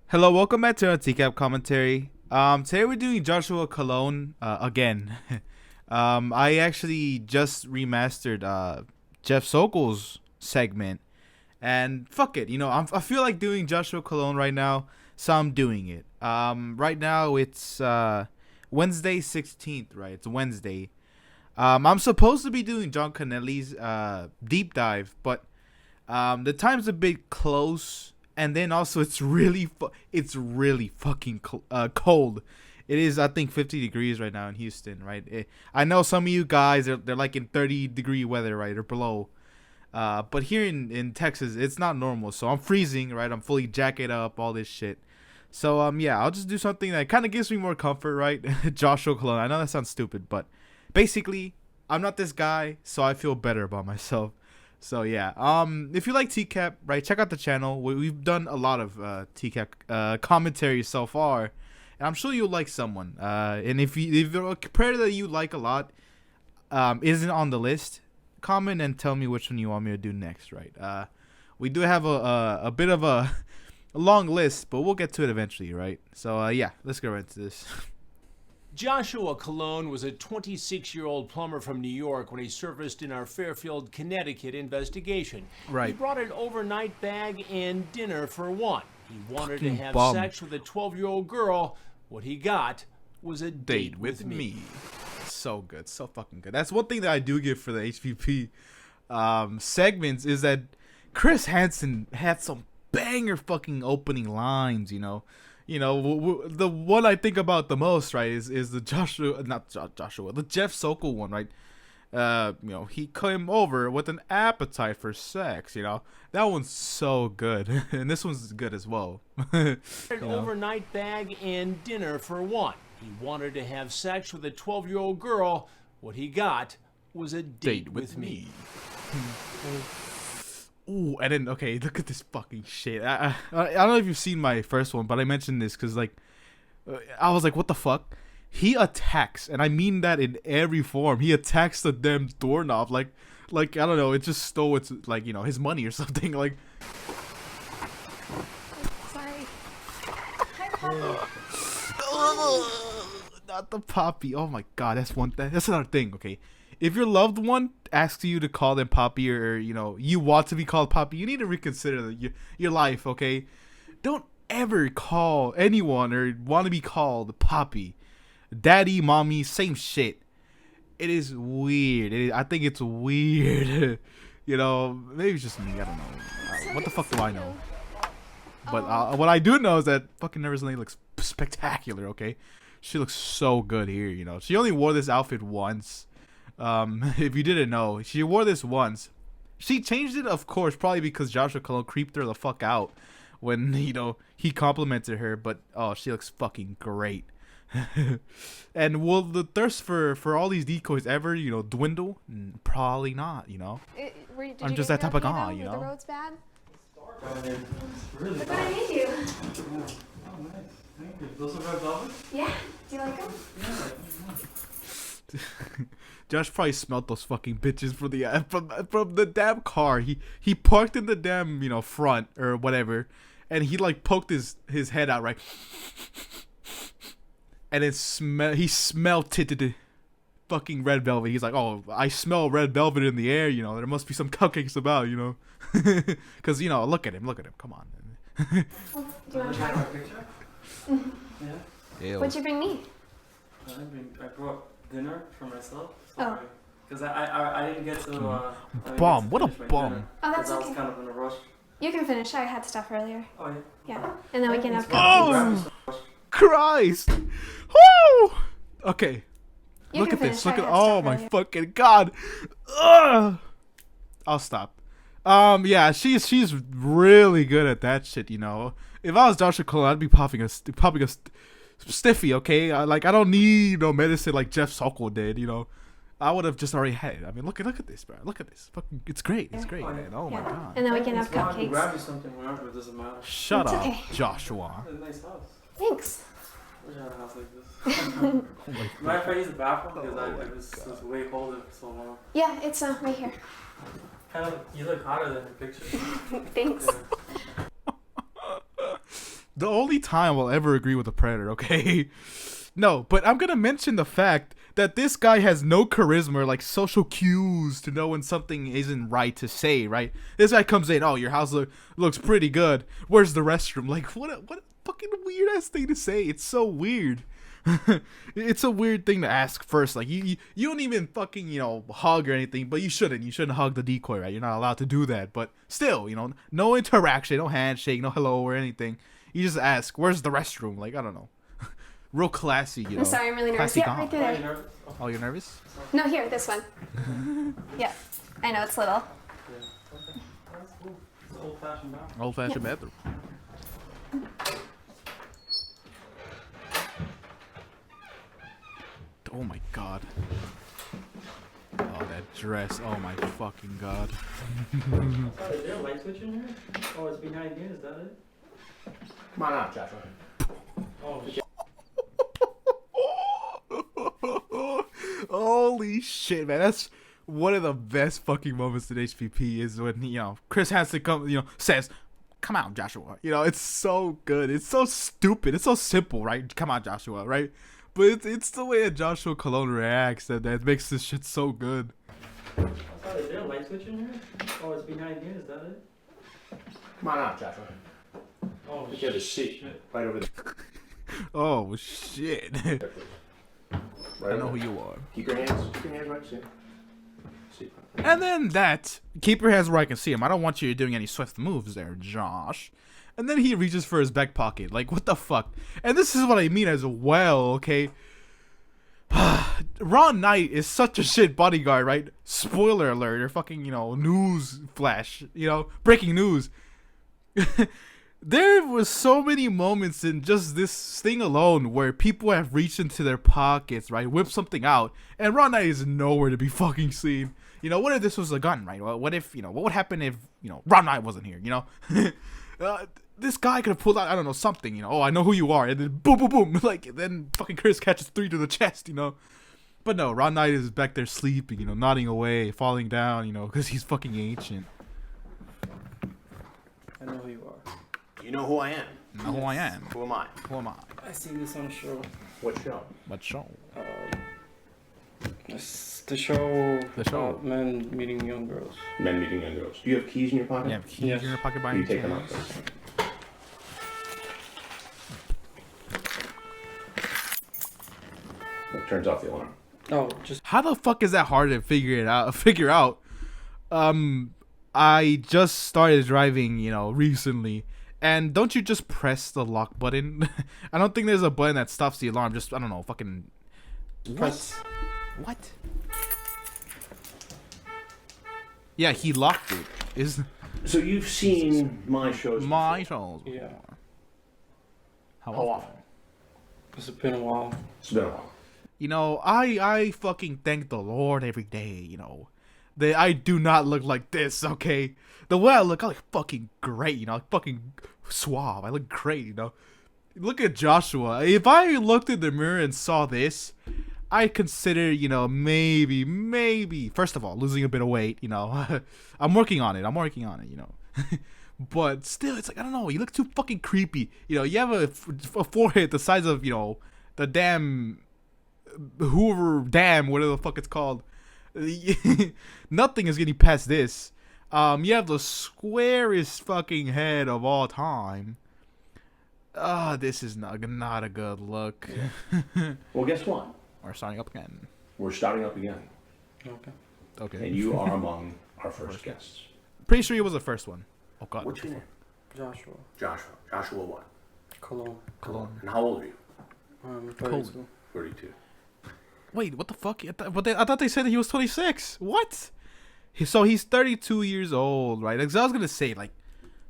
Hello, welcome back to our TCAP commentary. Today we're doing Joshua Cologne again. I actually just remastered Jeff Sokol's segment, and fuck it, I feel like doing Joshua Cologne right now, so I'm doing it. Right now it's Wednesday 16th, right? It's Wednesday. I'm supposed to be doing John Connelly's deep dive, but the time's a bit close, and then also it's really fucking cold. It is, I think, 50 degrees right now in Houston, right? I know some of you guys they're like in 30-degree weather, right, or below. But here in Texas, it's not normal, so I'm freezing, right? I'm fully jacket up, all this shit. So yeah, I'll just do something that kind of gives me more comfort, right? Joshua Cologne. I know that sounds stupid, but basically, I'm not this guy, so I feel better about myself. So yeah, if you like TCAP, right, check out the channel. We've done a lot of TCAP commentaries so far, and I'm sure you'll like someone. And if a predator that you like a lot isn't on the list, comment and tell me which one you want me to do next, right? We do have a bit of a long list, but we'll get to it eventually, right? So yeah, let's get right into this. Joshua Cologne was a 26-year-old plumber from New York when he surfaced in our Fairfield, Connecticut investigation. Right. He brought an overnight bag and dinner for one. He wanted to have bum. sex with a 12-year-old girl. What he got was a date with me. So good, so fucking good. That's one thing that I do give for the HPP segments is that Chris Hansen had some banger fucking opening lines, the one I think about the most, right, is the the Jeff Sokol one, right? He came over with an appetite for sex, that one's so good. And this one's good as well. An overnight bag and dinner for one. He wanted to have sex with a 12-year-old girl. What he got was a date with me. Ooh, and then, okay, look at this fucking shit. I don't know if you've seen my first one, but I mentioned this because, I was like, what the fuck? He attacks, and I mean that in every form. He attacks the damn doorknob, like I don't know, it just stole its, his money or something, like. Sorry. Hi, Poppy. Not the Poppy. Oh my god, that's another thing, okay? If your loved one asks you to call them Poppy, or you want to be called Poppy, you need to reconsider your life, okay? Don't ever call anyone or want to be called Poppy. Daddy, mommy, same shit. It is weird. I think it's weird. Maybe it's just me. I don't know. What the fuck do I know? But what I do know is that fucking Nervous Lady looks spectacular, okay? She looks so good here, She only wore this outfit once. If you didn't know, she wore this once. She changed it, of course, probably because Joshua Cologne creeped her the fuck out when, he complimented her. But, oh, she looks fucking great. And will the thirst for all these decoys ever, dwindle? Probably not, I'm just that type of guy, The road's bad? Really Look what I made you. Oh, nice. Thank you. Those are red velvet? Yeah. Do you like them? Yeah. Josh probably smelled those fucking bitches from the damn car. He parked in the damn front or whatever, and he poked his head out, right, and he smelled tinted fucking red velvet. He's like, oh, I smell red velvet in the air. There must be some cupcakes about, because look at him, come on. Well, do you want to try? My picture? Yeah. Ew. What'd you bring me? I brought dinner for myself. Oh. Because I didn't get to. Bum. What a bum. Oh, that's I was okay. kind of in a rush. You can finish. I had stuff earlier. Oh, yeah. Yeah. And then we can have Oh! cupcakes. Christ! Woo! Okay. You Look can at this. finish. Look I at had oh stuff my earlier. fucking god. Ugh. I'll stop. Yeah, she's really good at that shit. If I was Joshua Cologne, I'd be popping a stiffy. Okay, I don't need no medicine like Jeff Sokol did. I would have just already had it. I mean, look at this, bro. Look at this. Fucking, it's great. It's great, man. Oh my Yeah. god. And then we can have I can grab cupcakes. you something whenever. It doesn't matter. Shut It's up, okay. Joshua. It's a nice house. Thanks. I wish I had a house like this. Oh my Mind god. if I use the bathroom? Because Oh my it was way colder for so long. Yeah, it's right here. Kind of, you look hotter than your picture. Thanks. Yeah. The only time I'll ever agree with a Predator, okay? No, but I'm gonna mention the fact that this guy has no charisma or like social cues to know when something isn't right to say, right? This guy comes in, oh, your house looks pretty good. Where's the restroom? Like, what a fucking weird ass thing to say. It's so weird. It's a weird thing to ask first. Like, you don't even fucking, hug or anything, but you shouldn't hug the decoy, right? You're not allowed to do that. But still, no interaction, no handshake, no hello or anything. You just ask, where's the restroom? Like, I don't know. Real classy, I'm sorry, I'm really nervous. Yeah, right there. Oh, you're nervous? No, here, this one. Yeah, I know it's little. Yeah. Okay. That's cool. It's an old-fashioned bathroom. Old-fashioned bathroom. Oh my god. Oh, that dress. Oh my fucking god. Oh, is there a light switch in here? Oh, it's behind you. Is that it? Come on out, Joshua. Oh, shit. Holy shit, man. That's one of the best fucking moments in HPP is when, Chris Hansen says, come out, Joshua. It's so good. It's so stupid. It's so simple, right? Come on, Joshua, right? But it's the way that Joshua Cologne reacts that makes this shit so good. Oh, sorry, is there a light switch in here? Oh, it's behind you. Is that it? Come on out, Joshua. Oh, You have a seat right over there. Oh, shit. Right I know over who there. you are. Keep your hands right there. See. And then keep your hands where I can see him. I don't want you doing any swift moves there, Josh. And then he reaches for his back pocket. Like, what the fuck? And this is what I mean as well, okay? Ron Knight is such a shit bodyguard, right? Spoiler alert, or fucking, news flash, breaking news. There was so many moments in just this thing alone where people have reached into their pockets, right? Whipped something out, and Ron Knight is nowhere to be fucking seen. What if this was a gun, right? What if, what would happen if, Ron Knight wasn't here, this guy could have pulled out, I don't know, something, oh, I know who you are, and then boom, boom, boom, like, then fucking Chris catches 3 to the chest, But no, Ron Knight is back there sleeping, nodding away, falling down, because he's fucking ancient. I know who you are. You know who I am. Know who I am. Who am I? Who am I? I see this on a show. What show? What show? It's the show. The show. About men meeting young girls. Men meeting young girls. Do you have keys in your pocket? Yeah, keys Yes. in your pocket by You any take them out chance? first. Turns off the alarm. Oh, just How the fuck is that hard to figure out? I just started driving, recently. And don't you just press the lock button? I don't think there's a button that stops the alarm. Just, I don't know, fucking... press. What? Yeah, he locked it. So you've seen my shows My before. shows. Yeah, How How often? often? it's been a while. It's been a while. I fucking thank the Lord every day, that I do not look like this, okay? The way I look fucking great, like fucking suave. I look great, Look at Joshua. If I looked in the mirror and saw this, I consider, maybe, first of all, losing a bit of weight, I'm working on it, But still, it's like, I don't know, you look too fucking creepy. You have a forehead the size of, the damn Hoover Dam, whatever the fuck it's called. Nothing is getting past this. You have the squarest fucking head of all time. This is not a good look. Well, guess what? We're starting up again. We're starting up again. Okay. Okay. And you are among our first guests. Pretty sure he was the first one. Oh god. What's your name? Joshua. Joshua. Joshua what? Cologne. Cologne. And how old are you? 32. 32. Wait, what the fuck? I thought they said that he was 26. What? So he's 32 years old, right? Because I was gonna say, like,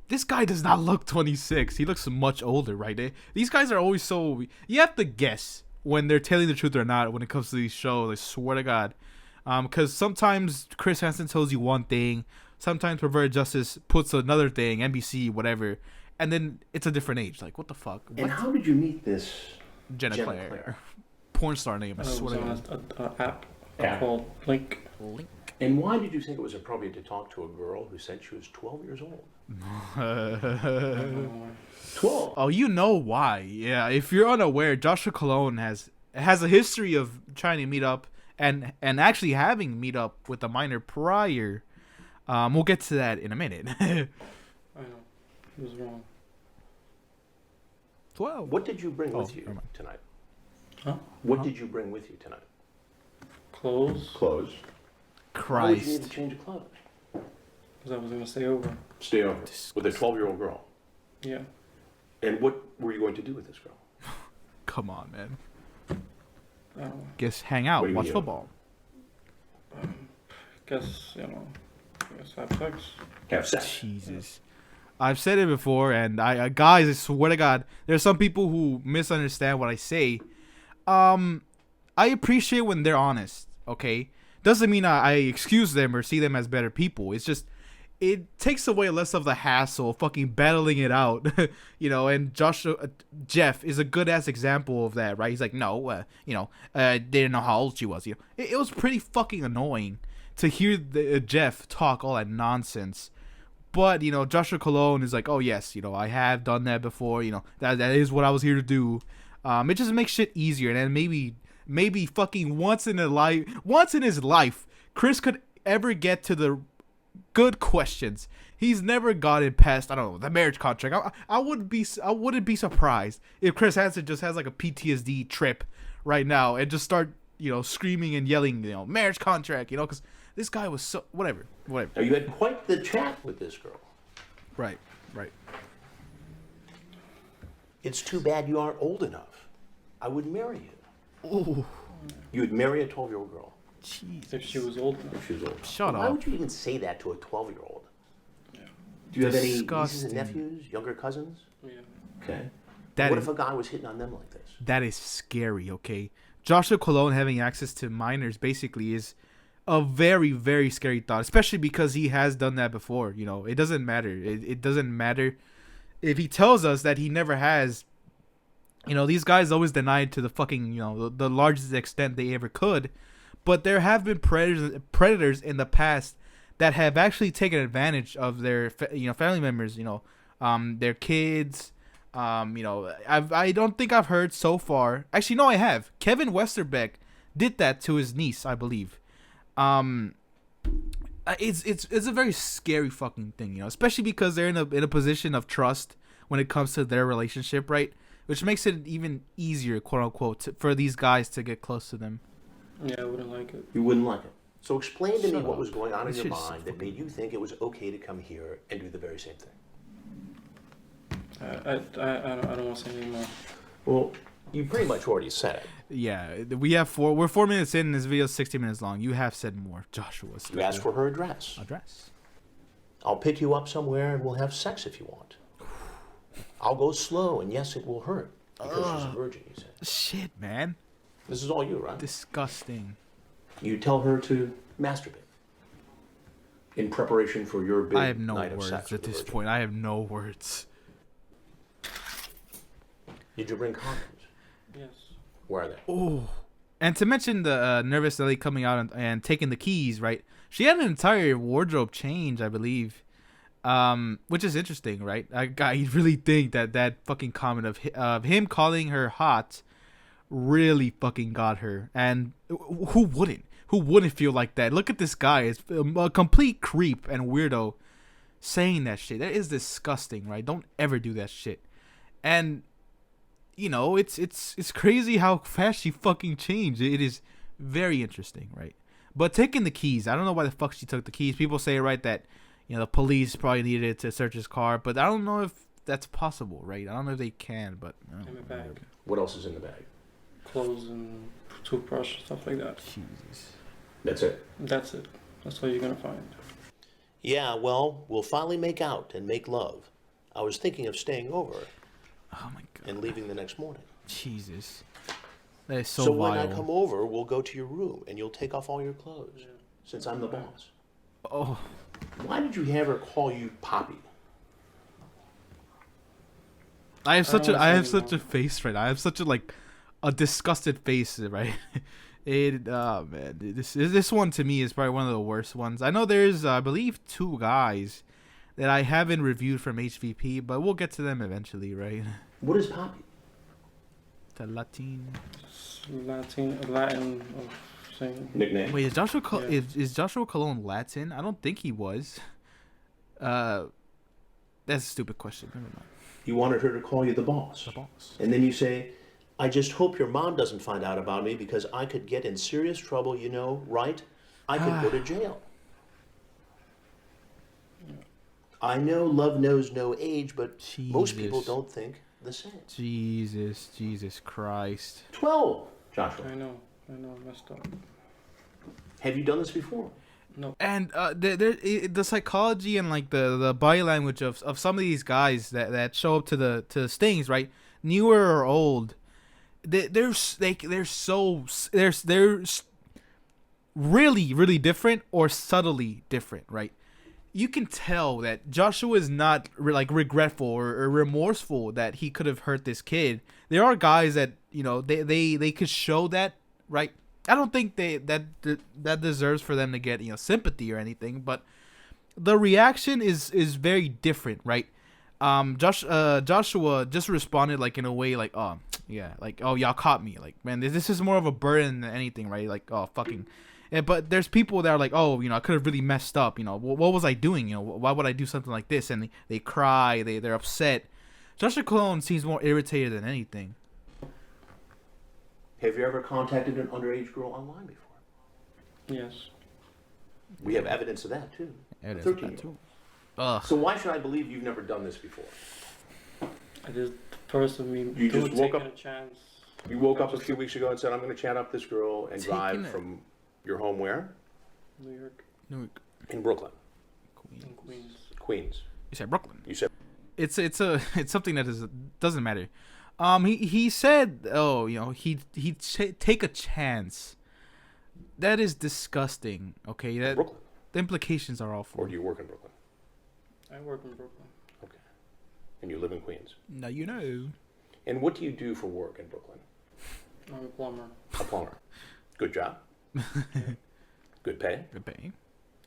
this guy does not look 26. He looks much older, right? These guys are always so... You have to guess when they're telling the truth or not when it comes to these shows. I swear to God. Because sometimes Chris Hansen tells you one thing. Sometimes Perverted Justice puts another thing, NBC, whatever. And then it's a different age. Like, what the fuck? What? And how did you meet this Jenna Claire. Porn star name, I It was swear to on God. an app Yeah. called Link. Link. And why did you think it was appropriate to talk to a girl who said she was 12 years old? 12. Oh, you know why? Yeah, if you're unaware, Joshua Cologne has a history of trying to meet up and actually having meet up with a minor prior. We'll get to that in a minute. I know. He was wrong. 12. What did you bring Oh, with you never mind. tonight? Huh? What did you bring with you tonight? Clothes? Clothes. Why would you need Christ. to change of clothes? Because I was going to stay over. Stay over with a 12-year-old girl. Yeah. And what were you going to do with this girl? Come on, man. Um, Guess hang out, What do you watch mean? football. guess, you know, guess have sex. Have sex. Jesus. I've said it before, and I guys, I swear to God, there's some people who misunderstand what I say. I appreciate when they're honest, okay? Doesn't mean I excuse them or see them as better people. It's just, it takes away less of the hassle of fucking battling it out, you know, and Jeff is a good-ass example of that, right? He's like, no, didn't know how old she was, you know. It was pretty fucking annoying to hear Jeff talk all that nonsense. But, you know, Joshua Cologne is like, oh, yes, you know, I have done that before. You know, that is what I was here to do. It just makes shit easier. And then maybe fucking once in his life, Chris could ever get to the good questions. He's never gotten past, I don't know, the marriage contract. I wouldn't be surprised if Chris Hansen just has like a PTSD trip right now and just start, you know, screaming and yelling, you know, marriage contract, you know, because this guy was so, whatever. Now, you had quite the chat with this girl. Right. It's too bad you aren't old enough. I would marry you. Ooh, You would marry a 12-year-old girl jeez. If she was old enough. if she was old. Shut Why up. would you even say that to a 12-year-old? Yeah. Do you have any nieces Disgusting. and nephews, younger cousins? Yeah. Okay. That What is- if a guy was hitting on them like this? That is scary, okay? Joshua Cologne having access to minors basically is a very, very scary thought, especially because he has done that before, you know. It doesn't matter. It doesn't matter if he tells us that he never has. You know, these guys always denied to the fucking, you know, the largest extent they ever could. But there have been predators in the past that have actually taken advantage of their, you know, family members, you know, their kids. You know, I don't think I've heard so far. Actually, no, I have. Kevin Westerbeck did that to his niece, I believe. It's a very scary fucking thing, you know, especially because they're in a position of trust when it comes to their relationship, right? Which makes it even easier, quote unquote, for these guys to get close to them. Yeah, I wouldn't like it. You wouldn't like it. So explain to me Shut what up. was going on in This your shit's mind that made you think it was okay to come here and do the very same thing. I don't want to say anymore. Well, you pretty much already said it. Yeah, we're 4 minutes in, and this video is 60 minutes long. You have said more, Joshua. You asked for her address. Address. I'll pick you up somewhere and we'll have sex if you want. I'll go slow, and yes, it will hurt because she's a virgin, you said. Shit, man. This is all you, right? Disgusting. You tell her to masturbate in preparation for your big I have no night of words sex at with the this virgin. point. I have no words. Did you bring condoms? Yes. Where are they? Oh. And to mention the nervous Nelly coming out and taking the keys, right? She had an entire wardrobe change, I believe. Which is interesting, right? I really think that fucking comment of him calling her hot really fucking got her. And who wouldn't? Who wouldn't feel like that? Look at this guy. It's a complete creep and weirdo saying that shit. That is disgusting, right? Don't ever do that shit. And you know, it's crazy how fast she fucking changed. It is very interesting, right? But taking the keys, I don't know why the fuck she took the keys. People say, right, that, you know, the police probably needed it to search his car, but I don't know if that's possible, right? I don't know if they can, but In my bag. What else is in the bag? Clothes and toothbrush, stuff like that. Jesus. That's it. That's it. That's all you're going to find. Yeah, well, we'll finally make out and make love. I was thinking of staying over Oh my god. and leaving the next morning. Jesus. That is so So vile. when I come over, we'll go to your room and you'll take off all your clothes, since I'm the boss. Oh, Why did you have her call you Poppy? I have such don't a wanna I say have such a anymore. face right now. I have such a disgusted face, right? Man, this one to me is probably one of the worst ones. I know there's I believe 2 guys that I haven't reviewed from HVP, but we'll get to them eventually, right? What is Poppy? The Latin. Latin thing. Nickname? Wait, is Joshua Yeah. is Joshua Cologne Latin? I don't think he was. That's a stupid question. Never mind. You wanted her to call you the boss. The boss. And then you say, I just hope your mom doesn't find out about me because I could get in serious trouble, you know, right? I could go to jail. I know love knows no age, but most people Jesus. don't think the same. Jesus Christ. 12, Joshua. I know, I messed up. Have you done this before? No. And the psychology and like the body language of some of these guys that show up to the stings, right? Newer or old, they're really different or subtly different, right? You can tell that Joshua is not regretful or remorseful that he could have hurt this kid. There are guys that, you know, they could show that, right? I don't think that deserves for them to get, you know, sympathy or anything, but the reaction is very different, right? Joshua just responded like in a way like, oh yeah, like, oh, y'all caught me, like, man, this is more of a burden than anything, right? Like, oh, fucking. Yeah, but there's people that are like, oh, you know, I could have really messed up, you know, what was I doing, you know, why would I do something like this? And they cry, they're upset. Joshua Cologne seems more irritated than anything. Have you ever contacted an underage girl online before? Yes. We have evidence of that too. It is 13 that too. Ugh. So why should I believe you've never done this before? I just personally You just woke taking up- a chance. You woke up a few weeks ago and said, I'm going to chat up this girl and Taking drive it. from your home where? New York Newark, In Brooklyn. Queens. and Queens. Queens. You said Brooklyn. You said It's something that doesn't matter. He said, oh, you know, he'd take a chance. That is disgusting. Okay, that Brooklyn. the implications are Or awful. do you work in Brooklyn? I work in Brooklyn. Okay. And you live in Queens. Now you know. And what do you do for work in Brooklyn? I'm a plumber. A plumber. Good job. Good pay. Good pay.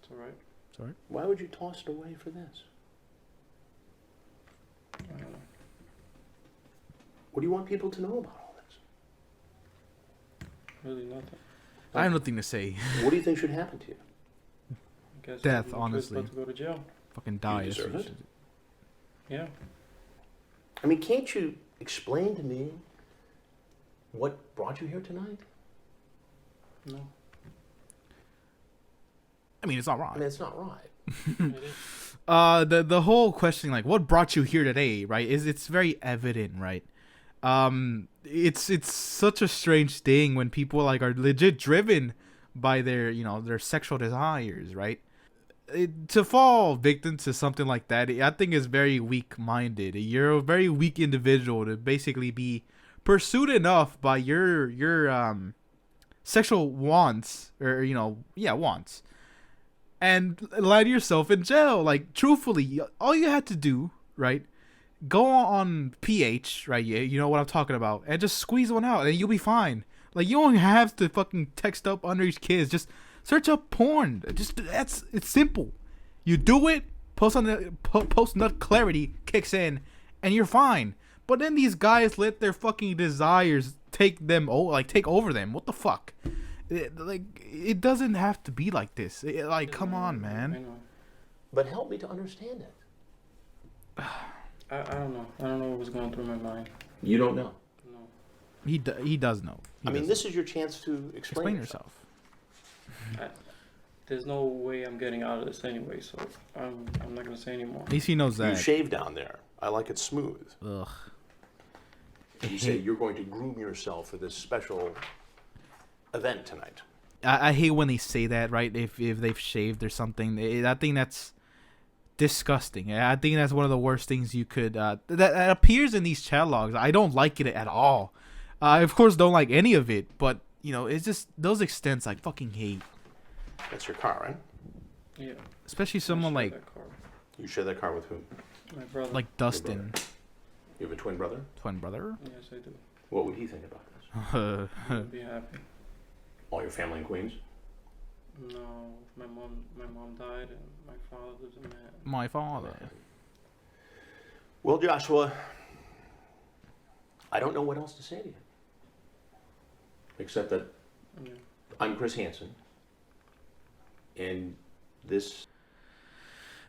It's alright. Sorry. Why would you toss it away for this? I don't know. What do you want people to know about all this? Really nothing. I have nothing to say. What do you think should happen to you? I guess Death, I'm honestly. about to go to jail. Fucking die. You That's what deserve you it. should- Yeah. I mean, can't you explain to me what brought you here tonight? No. I mean, it's not I wrong. mean, it's not right. It is. The whole question, like, what brought you here today, right? It's very evident, right? It's such a strange thing when people like are legit driven by their, you know, their sexual desires, right? To fall victim to something like that, I think is very weak-minded. You're a very weak individual to basically be pursued enough by your sexual wants, or, you know, wants, and land yourself in jail. Like, truthfully, all you had to do, right? Go on PH, right? Yeah, you know what I'm talking about, and just squeeze one out, and you'll be fine. Like, you don't have to fucking text up underage kids. Just search up porn. It's simple. You do it. Post nut clarity kicks in, and you're fine. But then these guys let their fucking desires take over them. What the fuck? It doesn't have to be like this. Come on, I man. know. But help me to understand it. I don't know. I don't know what was going through my mind. You don't know. No. He does know. I mean, this is your chance to explain yourself. There's no way I'm getting out of this anyway, so I'm not gonna say anymore. At least he knows You that. shave down there. I like it smooth. Ugh. You say you're going to groom yourself for this special event tonight. I hate when they say that, right? If they've shaved or something. I think that's disgusting. I think that's one of the worst things you could that appears in these chat logs. I don't like it at all. I of course don't like any of it, but you know, it's just those extents I fucking hate. That's your car, right? Yeah. Especially someone I like share that car. You share that car with whom? My brother. Dustin, You have a twin brother? twin brother. Yes, I do. What would he think about this? I'd be happy. All your family in Queens? No, my mom died, and my father lives in Manhattan. My father. Well, Joshua, I don't know what else to say to you. Except that Yeah. I'm Chris Hansen. And this...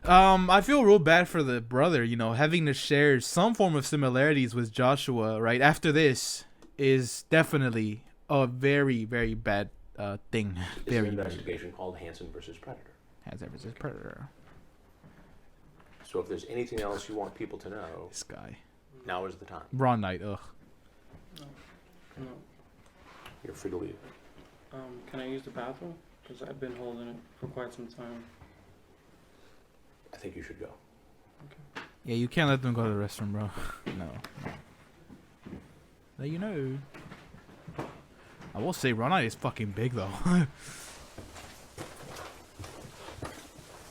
I feel real bad for the brother, you know, having to share some form of similarities with Joshua, right? After this is definitely a very, very bad thing. It's Very an bad. investigation called Hansen Vs Predator. Hansen Vs Predator. So if there's anything else you want people to know, This guy. now is the time. Ron Knight, ugh. No. You're free to leave. Can I use the bathroom? Because I've been holding it for quite some time. I think you should go. Yeah, you can't let them go to the restroom, bro. No. Now you know. I will say Ron Knight is fucking big, though. There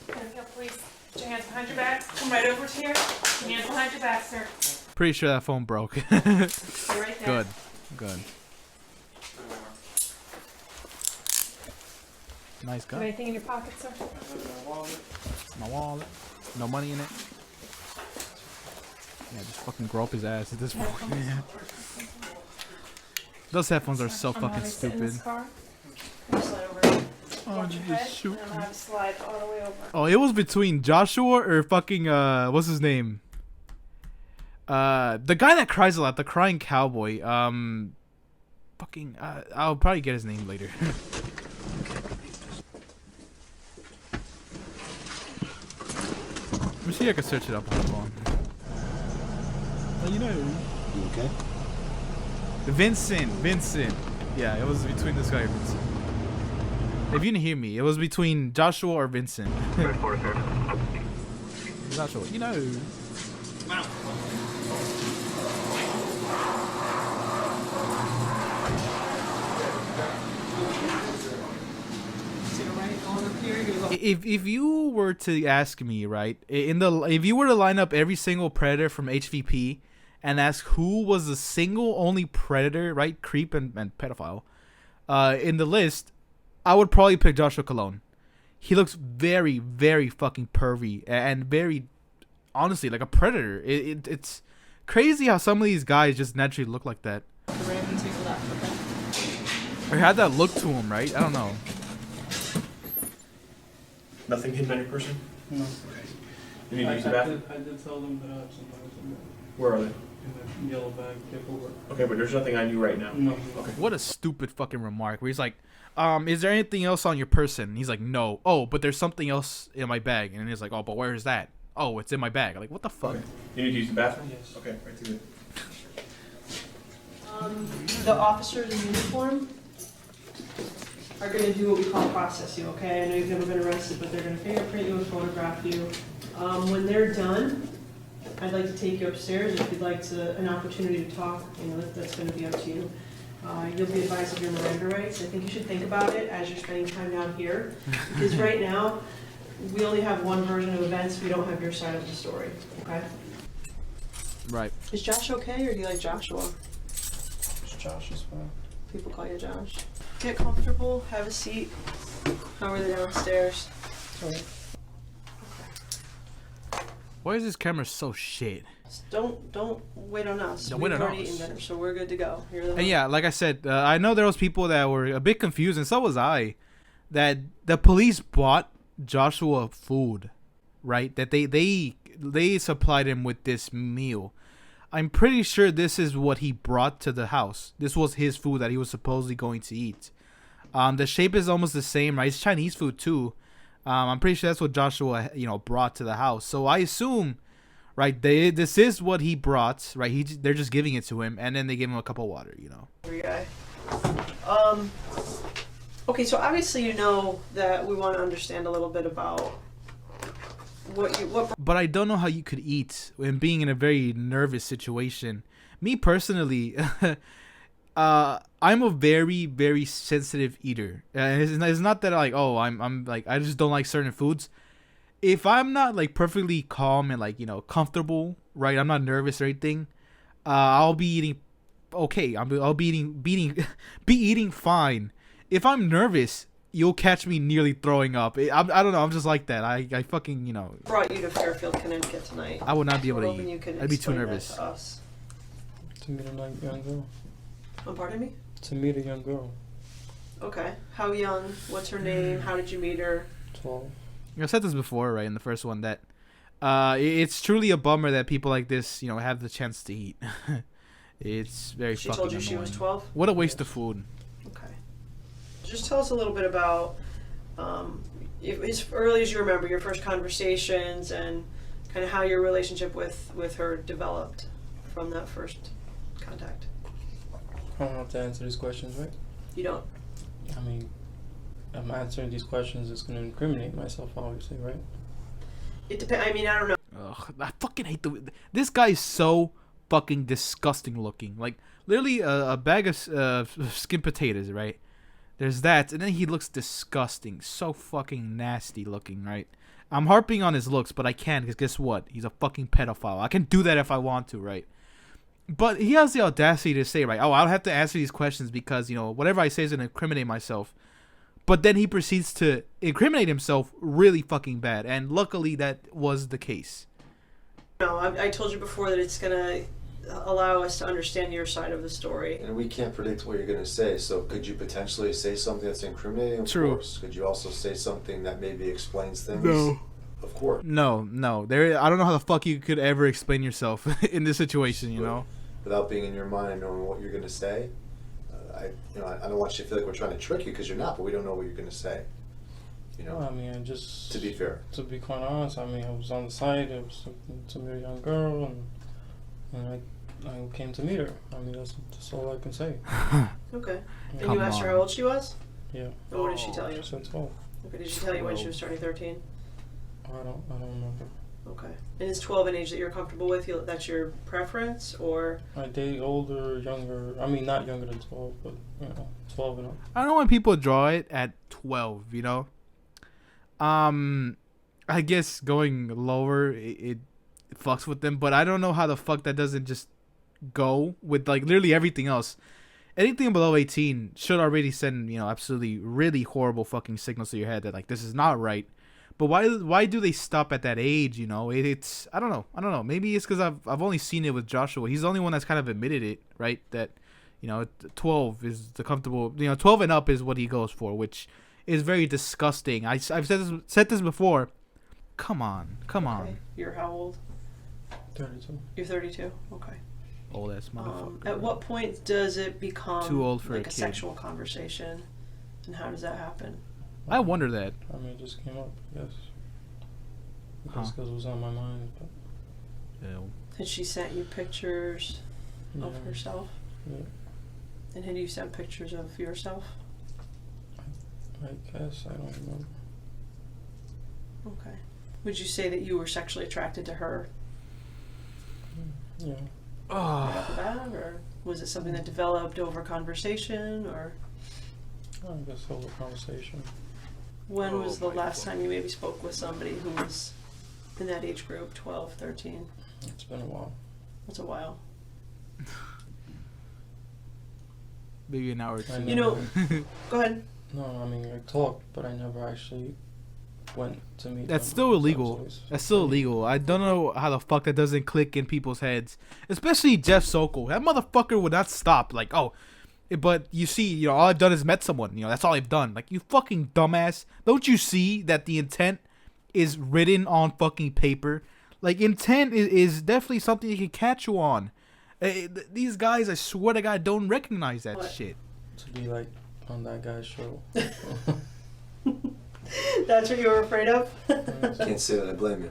we go, please. Put your hands behind your back. Come right over to here. Hands behind your back, sir. Pretty sure that phone broke. Stay right there. Good. Good. Nice Have guy. anything in your pocket, sir? My wallet. No money in it. Yeah, just fucking grow up his ass at this point. Those headphones are so fucking stupid. Slide over. Oh, Watch you your head, just shoot and me. I'll have to slide all the way over. Oh, it was between Joshua or fucking what's his name? The guy that cries a lot, the crying cowboy. Fucking I'll probably get his name later. Let me see if I can search it up on the phone. Well, you know. You okay? Vincent. Yeah, it was between this guy and Vincent. If you didn't hear me, it was between Joshua or Vincent. Joshua, you know. If you were to ask me, right, if you were to line up every single predator from HVP and ask who was the single only predator, right, creep and pedophile, in the list, I would probably pick Joshua Cologne. He looks very, very fucking pervy and very, honestly, like a predator. It's crazy how some of these guys just naturally look like that. Or had that look to him, right? I don't know. Nothing hidden on your person? No. You need to use the bathroom? I did tell them that I have some items in Where are they? the yellow bag paperwork. Okay, but there's nothing on you right now. No. Okay. What a stupid fucking remark. Where he's like, is there anything else on your person? And he's like, no. Oh, but there's something else in my bag. And he's like, oh, but where is that? Oh, it's in my bag. Like, what the fuck? Okay. You need to use the bathroom? Yes. Okay, right through there. The officers in uniform are going to do what we call process you, okay? I know you've never been arrested, but they're going to fingerprint you and photograph you. When they're done, I'd like to take you upstairs if you'd like an opportunity to talk. You know, that's going to be up to you. You'll be advised of your Miranda rights. I think you should think about it as you're spending time down here, because right now we only have one version of events. We don't have your side of the story, okay? Right. Is Josh okay, or do you like Joshua? Josh is fine. People call you Josh. Get comfortable, have a seat. How are they downstairs? Sorry. Why is this camera so shit? Don't wait on us. Don't We've wait on already us. eaten dinner, so we're good to go. You're the And yeah, like I said, I know there was people that were a bit confused, and so was I, that the police bought Joshua food, right? That they supplied him with this meal. I'm pretty sure this is what he brought to the house. This was his food that he was supposedly going to eat. The shape is almost the same, right? It's Chinese food too. I'm pretty sure that's what Joshua, brought to the house. So I assume, right, this is what he brought, right? They're just giving it to him, and then they give him a cup of water, Every guy. Okay, so obviously you know that we want to understand a little bit about what But I don't know how you could eat when being in a very nervous situation. Me personally, I'm a very, very sensitive eater. It's not that I'm like I just don't like certain foods. If I'm not like perfectly calm and comfortable, right? I'm not nervous or anything. I'll be eating okay. I'll be eating fine. If I'm nervous, you'll catch me nearly throwing up. I don't know. I'm just like that. I fucking, you know. Brought you to Fairfield, Connecticut tonight. I would not be able to Hoping you eat. could I'd be too explain that nervous. to us. To meet a young girl. Oh, pardon me? To meet a young girl. Okay. How young? What's her name? How did you meet her? 12. I said this before, right, in the first one, that it's truly a bummer that people like this, you know, have the chance to eat. It's very She fucking told you annoying. she was 12? What a waste of food. Okay. Just tell us a little bit about, as early as you remember, your first conversations and kind of how your relationship with her developed from that first contact. I don't have to answer these questions, right? You don't? I mean, I'm answering these questions, it's going to incriminate myself, obviously, right? It depends. I mean, I don't know. Ugh, I fucking hate this guy is so fucking disgusting looking. Like, literally a bag of skin potatoes, right? There's that, and then he looks disgusting. So fucking nasty looking, right? I'm harping on his looks, but I can't, because guess what? He's a fucking pedophile. I can do that if I want to, right? But he has the audacity to say, right, oh, I'll have to answer these questions because, you know, whatever I say is going to incriminate myself. But then he proceeds to incriminate himself really fucking bad. And luckily that was the case. No, I told you before that it's going to allow us to understand your side of the story. And we can't predict what you're going to say, so could you potentially say something that's incriminating? Of True. course. Could you also say something that maybe explains things? No. Of course. No. I don't know how the fuck you could ever explain yourself in this situation, you know? Without being in your mind and knowing what you're going to say, I don't want you to feel like we're trying to trick you, because you're not, but we don't know what you're going to say. You know? Well, I mean, just... To be fair. To be quite honest, I mean, I was on the site, I was looking to meet a young girl, and I came to meet her. I mean, that's all I can say. Okay. And Come you asked her on. how old she was? Yeah. And what did she tell you? She said 12. Okay, did she tell you when she was turning 13? I don't remember. Okay. And is 12 an age that you're comfortable with? That's your preference, or? I date older, younger. I mean, not younger than 12, but 12 and up. I don't know when people draw it at 12, you know? I guess going lower, it fucks with them, but I don't know how the fuck that doesn't just go with, like, literally everything else. Anything below 18 should already send, you know, absolutely really horrible fucking signals to your head that, like, this is not right. But why do they stop at that age, you know? It's I don't know. Maybe it's because I've only seen it with Joshua. He's the only one that's kind of admitted it, right? That, you know, 12 is the comfortable, you know, 12 and up is what he goes for, which is very disgusting. I've said this before. Come on. Okay. You're how old? 32. You're 32? Okay. Old ass motherfucker. At what point does it become Too old for like a kid. sexual conversation? And how does that happen? I wonder that. I mean, it just came up, yes. Because it was on my mind. But Ew. Had she sent you pictures of Yeah. herself? Yeah. And had you sent pictures of yourself? I guess, I don't remember. Okay. Would you say that you were sexually attracted to her Yeah. right off the bat, or was it something that developed over conversation, or I guess over conversation. when was the last time you maybe spoke with somebody who was in that age group, 12, 13? It's been a while. That's a while. Maybe an hour or two. You know, go ahead. No, I mean, I talked, but I never actually went to meet That's them. still So illegal. it's always- That's still illegal. I don't know how the fuck that doesn't click in people's heads. Especially Jeff Sokol. That motherfucker would not stop. Like, oh, but you see, you know, all I've done is met someone. You know, that's all I've done. Like, you fucking dumbass. Don't you see that the intent is written on fucking paper? Like, intent is definitely something you can catch you on. These guys, I swear to God, don't recognize that shit. To be like on that guy's show. That's what you were afraid of? Can't say that I blame you.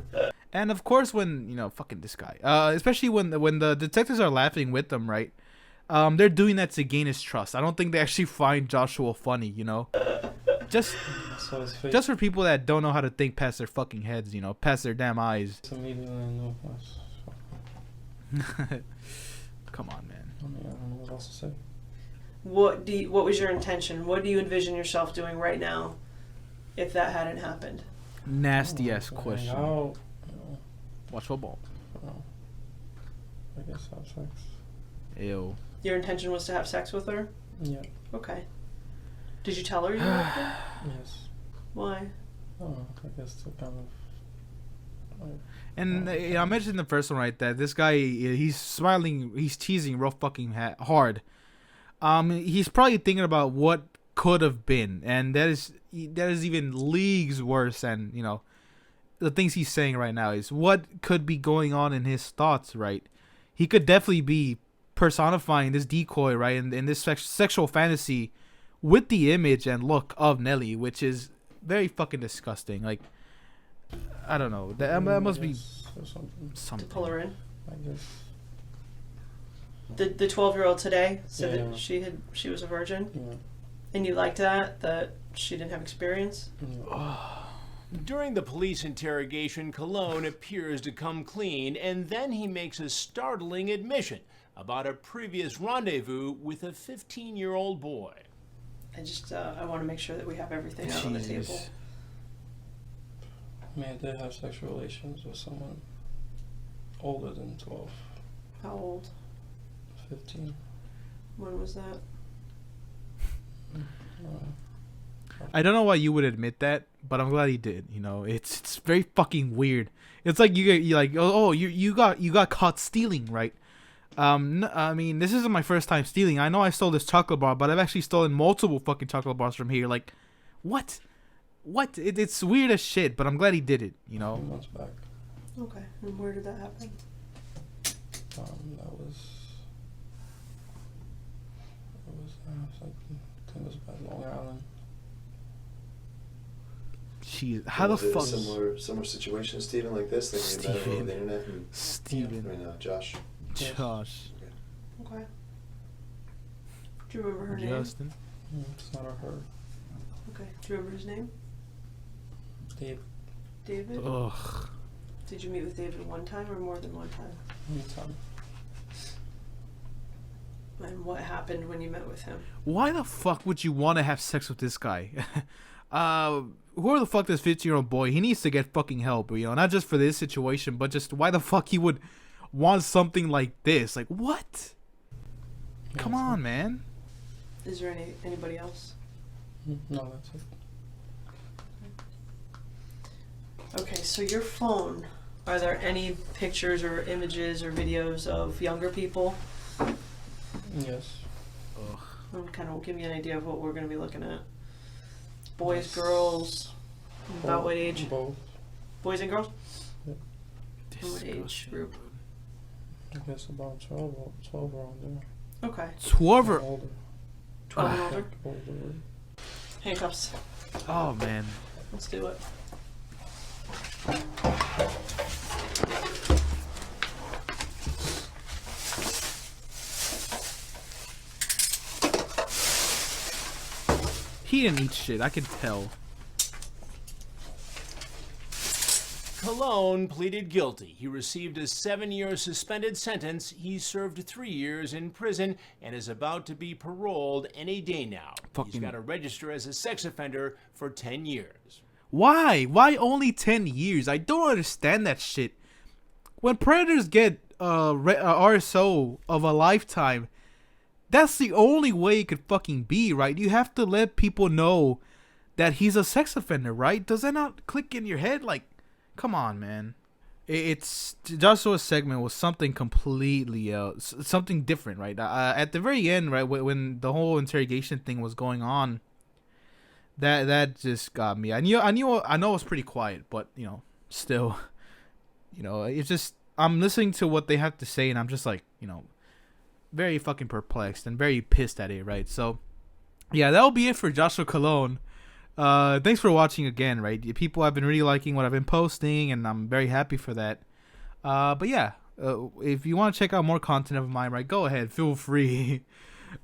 And of course, when, you know, fucking this guy, especially when the detectives are laughing with them, right? They're doing that to gain his trust. I don't think they actually find Joshua funny, you know? Just for people that don't know how to think past their fucking heads, you know, past their damn eyes. Immediately I knew. Come on, man. I mean, I don't know what else to say. What was your intention? What do you envision yourself doing right now if that hadn't happened? Nasty ass Hang question. out, you know, Watch football. I guess have sex. Ew. Your intention was to have sex with her? Yeah. Okay. Did you tell her you liked her? Yes. Why? Oh, I guess to kind of. And I mentioned in the first one, right, that this guy, he's smiling, he's teasing real fucking hard. He's probably thinking about what could have been, and that is even leagues worse than, you know, the things he's saying right now is what could be going on in his thoughts, right? He could definitely be personifying this decoy, right, in this sexual fantasy with the image and look of Nelly, which is very fucking disgusting. Like, I don't know. That must be something. To pull her in. I guess. The 12-year-old today said Yeah. that she was a virgin, Yeah. and you liked that she didn't have experience. Yeah. During the police interrogation, Cologne appears to come clean, and then he makes a startling admission about a previous rendezvous with a 15-year-old boy. I want to make sure that we have everything out on the table. I mean, I did have sexual relations with someone older than 12. How old? 15. When was that? I don't know why you would admit that, but I'm glad he did. You know, it's very fucking weird. It's like you like you got caught stealing, right? I mean, this isn't my first time stealing. I know I stole this chocolate bar, but I've actually stolen multiple fucking chocolate bars from here. Like, what? It's weird as shit, but I'm glad he did it. You know. 2 months back. Okay, and where did that happen? That was like, I think it was by Long Island. Jeez, how the Was it fuck? a similar situation, Stephen, like this? That you met over the internet? And, Steven. I mean, Josh. Josh. Okay. Do you remember her name? Justin. It's not a her. Okay. Do you remember his name? Dave. David? Ugh. Did you meet with David one time or more than one time? Anytime. And what happened when you met with him? Why the fuck would you want to have sex with this guy? Who the fuck this 15-year-old boy? He needs to get fucking help, you know, not just for this situation, but just why the fuck he would want something like this? Like, what? Yeah, Come on, man. Is there anybody else? No, that's it. Okay, so your phone, are there any pictures or images or videos of younger people? Yes. Kind of give me an idea of what we're going to be looking at. Boys, girls, about what age? Both. Boys and girls? Yep. And what age group? I guess about 12 around there. Okay. 12 or Older. 12 and older? Older. Handcuffs. oh man. Let's do it. He didn't eat shit. I can tell. Cologne pleaded guilty. He received a 7-year suspended sentence. He served 3 years in prison and is about to be paroled any day now. He's got to register as a sex offender for 10 years. Why? Why only 10 years? I don't understand that shit. When predators get RSO of a lifetime, that's the only way it could fucking be, right? You have to let people know that he's a sex offender, right? Does that not click in your head? Like, come on, man. It's Joshua's segment was something completely else, something different, right? At the very end, right, when the whole interrogation thing was going on, that just got me. I know it was pretty quiet, but you know, still, you know, it's just I'm listening to what they have to say, and I'm just like, you know, very fucking perplexed and very pissed at it, right? So, yeah, that'll be it for Joshua Cologne. Thanks for watching again, right? People have been really liking what I've been posting, and I'm very happy for that. But yeah, if you want to check out more content of mine, right, go ahead, feel free.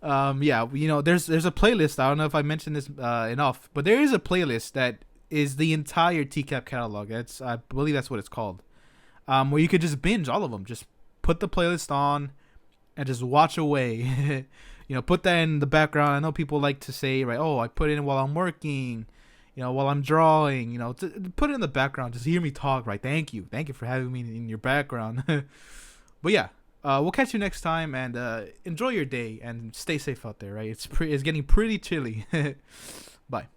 Yeah, you know, there's a playlist. I don't know if I mentioned this enough, but there is a playlist that is the entire TCAP catalog. I believe that's what it's called. Where you could just binge all of them. Just put the playlist on and just watch away. You know, put that in the background. I know people like to say, right, oh, I put it in while I'm working, you know, while I'm drawing, you know, put it in the background. Just hear me talk, right? Thank you for having me in your background. But yeah, we'll catch you next time, and enjoy your day and stay safe out there. Right? It's getting pretty chilly. Bye.